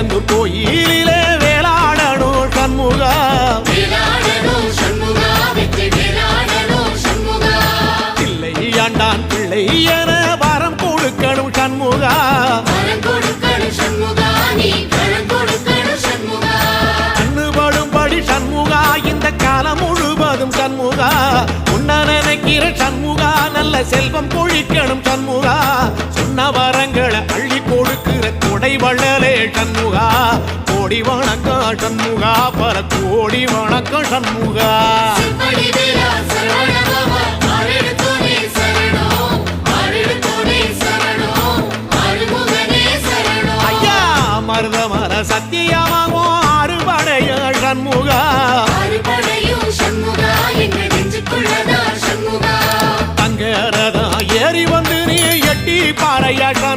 திருச்செந்தூர் கோயிலிலே வேளாடணும் சண்முகா பிள்ளை ஆண்டான் பிள்ளை என வரம் கொடுக்கணும் சண்முகா கண்ணுபடும்படி சண்முகா இந்த காலம் முழுவதும் சண்முகா உன்ன நினைக்கிற சண்முகா நல்ல செல்வம் பொழிக்கணும் சண்முகா சொன்ன வரங்களை அள்ளி கொடுக்கிற கொடை வள்ளலே சண்முகா கோடி வணக்கம் சண்முகா பல கோடி வணக்கம் சண்முகா ஐயா மருதமர சத்தியமாகும் அறுபடைய சண்முகா தங்கரதா ஏறி வந்து நீ எட்டி பாறையா